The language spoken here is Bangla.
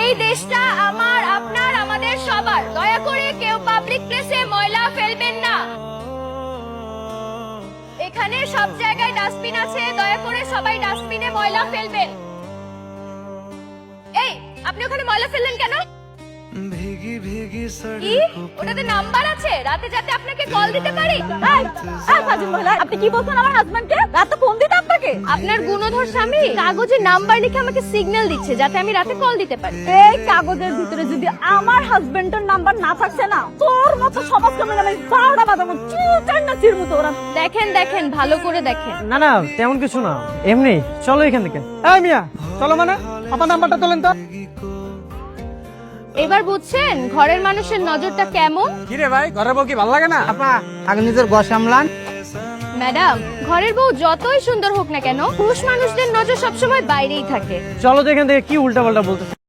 এই দেশটা আমার, আপনার, আমাদের সবার। দয়া করে কেউ পাবলিক প্লেসে ময়লা ফেলবেন না। এখানে সব জায়গায় ডাস্টবিন আছে, দয়া করে সবাই ডাস্টবিনে ময়লা ফেলবেন। এই, আপনি ওখানে ময়লা ফেললেন কেন? কি? ওটাতে নাম্বার আছে, রাতে যাতে আপনাকে কল দিতে পারি। আপনি কি বলছেন আমার হাজবেন্ডকে রাতে ফোন দিতে আপনাকে? আপনার গুণধর স্বামী কাগজে নাম্বার লিখে আমাকে সিগন্যাল দিচ্ছে যাতে আমি রাতে কল দিতে পারি। এই কাগজের ভিতরে যদি আমার হাজবেন্ডের নাম্বার না থাকছে না, তোর মতো সমাজ কেমন আমি 12টা বাজাবো চির মতো ওরা। দেখেন দেখেন, ভালো করে দেখেন। না না, তেমন কিছু না, এমনি। চলো এখান থেকে। এই মিয়া, চলো মানে আমার নাম্বারটা তোলেন তো। এবার বুঝছেন ঘরের মানুষের নজরটা কেমন? কি রে ভাই, ঘরের বউ কি ভালো লাগে না? আপা আগে নিজের ঘর সামলান। ম্যাডাম, ঘরের বউ যতই সুন্দর হোক না কেন, পুরুষ মানুষদের নজর সবসময় বাইরেই থাকে। চলো তো এখান থেকে, কি উল্টা পাল্টা বলতে